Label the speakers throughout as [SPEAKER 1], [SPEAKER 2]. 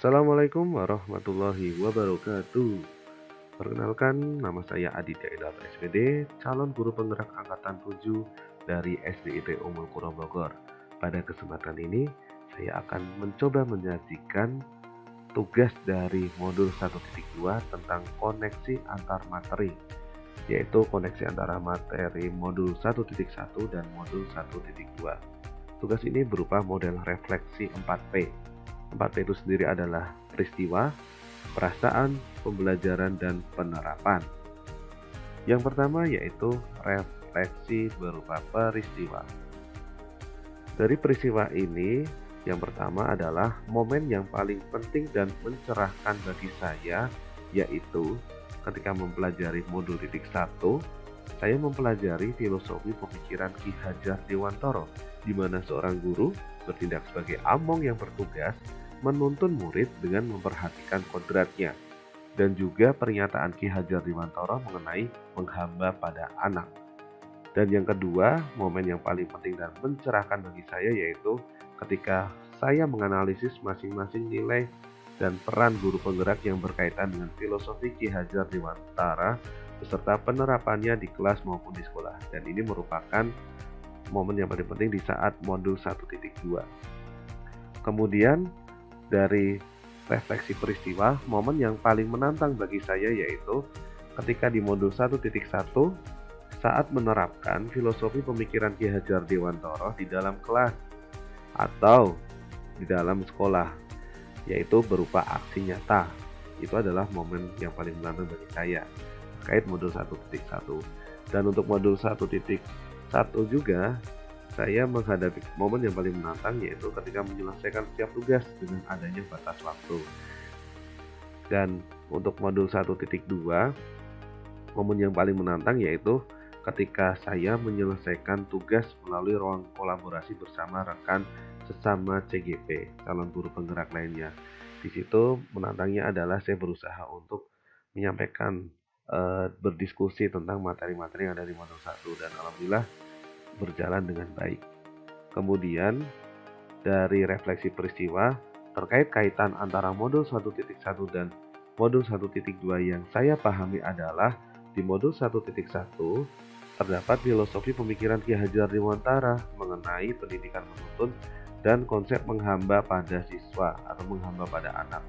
[SPEAKER 1] Assalamualaikum warahmatullahi wabarakatuh. Perkenalkan, nama saya Aditya Idhat SPD, calon guru penggerak angkatan 7 dari SDIT Ummul Qura Bogor. Pada kesempatan ini, saya akan mencoba menyajikan tugas dari modul 1.2 tentang koneksi antar materi, yaitu koneksi antara materi modul 1.1 dan modul 1.2. Tugas ini berupa model refleksi 4P. 4P itu sendiri adalah peristiwa, perasaan, pembelajaran, dan penerapan. Yang pertama yaitu refleksi berupa peristiwa. Dari peristiwa ini, yang pertama adalah momen yang paling penting dan mencerahkan bagi saya, yaitu ketika mempelajari modul titik 1, saya mempelajari filosofi pemikiran Ki Hajar Dewantara, di mana seorang guru bertindak sebagai among yang bertugas menuntun murid dengan memperhatikan kodratnya, dan juga pernyataan Ki Hajar Dewantara mengenai menghamba pada anak. Dan yang kedua, momen yang paling penting dan mencerahkan bagi saya yaitu ketika saya menganalisis masing-masing nilai dan peran guru penggerak yang berkaitan dengan filosofi Ki Hajar Dewantara beserta penerapannya di kelas maupun di sekolah. Dan ini merupakan momen yang paling penting di saat modul 1.2. Kemudian dari refleksi peristiwa, momen yang paling menantang bagi saya yaitu ketika di modul 1.1 saat menerapkan filosofi pemikiran Ki Hajar Dewantara di dalam kelas atau di dalam sekolah, yaitu berupa aksi nyata. Itu adalah momen yang paling menantang bagi saya terkait modul 1.1. Dan untuk modul 1.1 juga saya menghadapi momen yang paling menantang yaitu ketika menyelesaikan setiap tugas dengan adanya batas waktu. Dan untuk modul 1.2, momen yang paling menantang yaitu ketika saya menyelesaikan tugas melalui ruang kolaborasi bersama rekan sesama CGP, calon guru penggerak lainnya. Di situ menantangnya adalah saya berusaha untuk menyampaikan berdiskusi tentang materi-materi yang ada di modul 1 dan alhamdulillah berjalan dengan baik. Kemudian dari refleksi peristiwa terkait kaitan antara modul 1.1 dan modul 1.2 yang saya pahami adalah di modul 1.1 terdapat filosofi pemikiran Ki Hajar Dewantara mengenai pendidikan menuntun dan konsep menghamba pada siswa atau menghamba pada anak,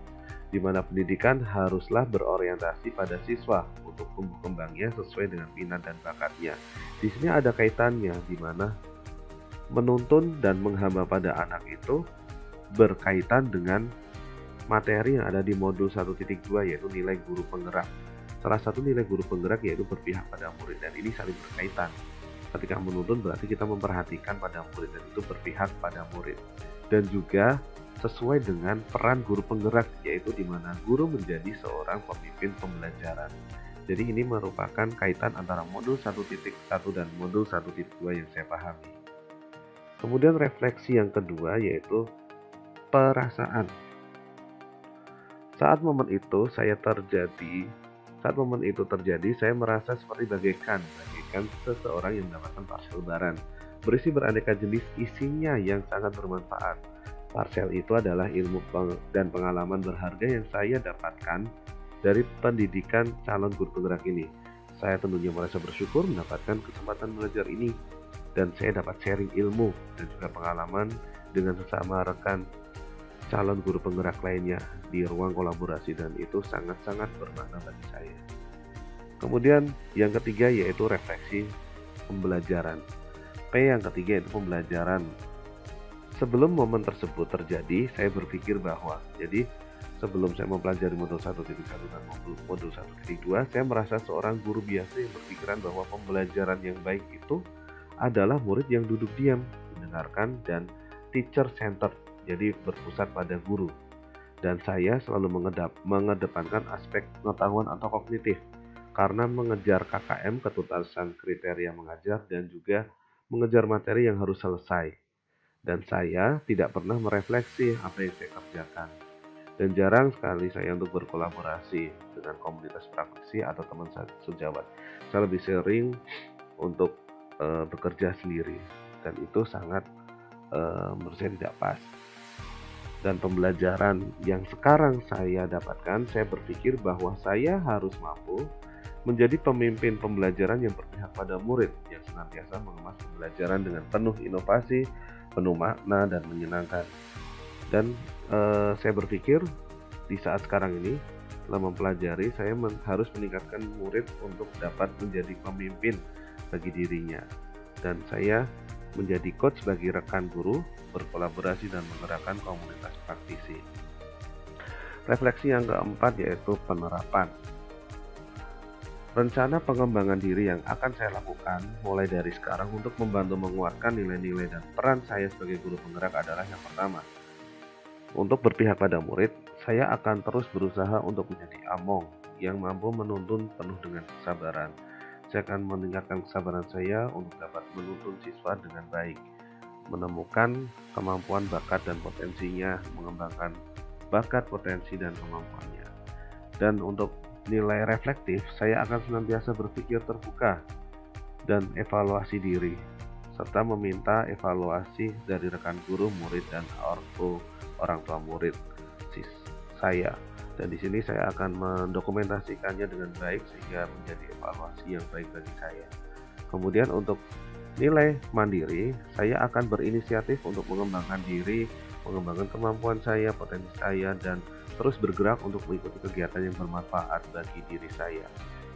[SPEAKER 1] di mana pendidikan haruslah berorientasi pada siswa untuk tumbuh kembangnya sesuai dengan minat dan bakatnya. Di sini ada kaitannya di mana menuntun dan menghamba pada anak itu berkaitan dengan materi yang ada di modul 1.2 yaitu nilai guru penggerak. Salah satu nilai guru penggerak yaitu berpihak pada murid, dan ini saling berkaitan. Ketika menuntun berarti kita memperhatikan pada murid dan itu berpihak pada murid. Dan juga sesuai dengan peran guru penggerak, yaitu di mana guru menjadi seorang pemimpin pembelajaran. Jadi ini merupakan kaitan antara modul 1.1 dan modul 1.2 yang saya pahami. Kemudian refleksi yang kedua yaitu perasaan. Saat momen itu terjadi, saya merasa seperti bagaikan seseorang yang mendapatkan parsel lebaran berisi beraneka jenis isinya yang sangat bermanfaat. Parsel itu adalah ilmu dan pengalaman berharga yang saya dapatkan dari pendidikan calon guru penggerak ini. Saya tentunya merasa bersyukur mendapatkan kesempatan belajar ini, dan saya dapat sharing ilmu dan juga pengalaman dengan sesama rekan calon guru penggerak lainnya di ruang kolaborasi, dan itu sangat-sangat bermakna bagi saya. Kemudian yang ketiga yaitu refleksi pembelajaran. P yang ketiga yaitu pembelajaran. Sebelum momen tersebut terjadi, saya berpikir bahwa sebelum saya mempelajari modul 1.1 dan modul 1.2, saya merasa seorang guru biasa yang berpikiran bahwa pembelajaran yang baik itu adalah murid yang duduk diam, mendengarkan, dan teacher centered, jadi berpusat pada guru. Dan saya selalu mengedepankan aspek pengetahuan atau kognitif karena mengejar KKM, ketuntasan kriteria mengajar, dan juga mengejar materi yang harus selesai. Dan saya tidak pernah merefleksi apa yang saya kerjakan. Dan jarang sekali saya untuk berkolaborasi dengan komunitas praktisi atau teman sejawat. Saya lebih sering untuk bekerja sendiri, dan itu sangat menurut saya tidak pas. Dan pembelajaran yang sekarang saya dapatkan, saya berpikir bahwa saya harus mampu menjadi pemimpin pembelajaran yang berpihak pada murid, yang senantiasa mengemas pembelajaran dengan penuh inovasi, penuh makna, dan menyenangkan. Dan saya berpikir di saat sekarang ini, setelah mempelajari, saya harus meningkatkan murid untuk dapat menjadi pemimpin bagi dirinya. Dan saya menjadi coach bagi rekan guru, berkolaborasi dan menggerakkan komunitas praktisi. Refleksi yang keempat yaitu penerapan. Rencana pengembangan diri yang akan saya lakukan mulai dari sekarang untuk membantu menguatkan nilai-nilai dan peran saya sebagai guru penggerak adalah yang pertama. Untuk berpihak pada murid, saya akan terus berusaha untuk menjadi among yang mampu menuntun penuh dengan kesabaran. Saya akan meningkatkan kesabaran saya untuk dapat menuntun siswa dengan baik, menemukan kemampuan bakat dan potensinya, mengembangkan bakat, potensi, dan kemampuannya. Dan untuk nilai reflektif, saya akan senantiasa berpikir terbuka dan evaluasi diri, serta meminta evaluasi dari rekan guru, murid, dan orang tua murid saya. Dan di sini saya akan mendokumentasikannya dengan baik sehingga menjadi evaluasi yang baik bagi saya. Kemudian untuk nilai mandiri, saya akan berinisiatif untuk mengembangkan diri, mengembangkan kemampuan saya, potensi saya, dan terus bergerak untuk mengikuti kegiatan yang bermanfaat bagi diri saya,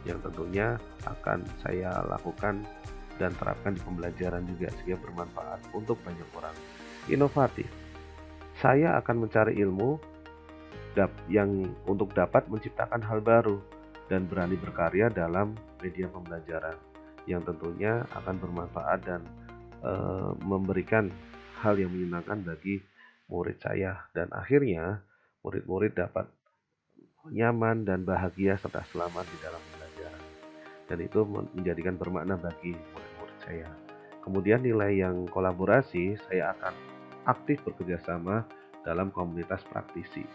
[SPEAKER 1] yang tentunya akan saya lakukan dan terapkan di pembelajaran juga sehingga bermanfaat untuk banyak orang. Inovatif, saya akan mencari ilmu yang untuk dapat menciptakan hal baru dan berani berkarya dalam media pembelajaran yang tentunya akan bermanfaat dan memberikan hal yang menyenangkan bagi murid saya, dan akhirnya murid-murid dapat nyaman dan bahagia serta selamat di dalam pembelajaran, dan itu menjadikan bermakna bagi murid-murid saya. Kemudian nilai yang kolaborasi, saya akan aktif bekerja sama dalam komunitas praktisi.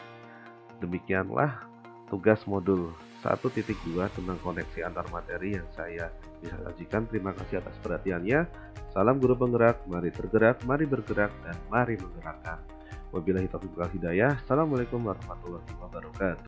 [SPEAKER 1] Demikianlah tugas modul 1.2 tentang koneksi antar materi yang saya bisa sajikan. Terima kasih atas perhatiannya. Salam guru penggerak, mari tergerak, mari bergerak, dan mari menggerakkan. Wabillahi taufiq wal hidayah. Assalamualaikum warahmatullahi wabarakatuh.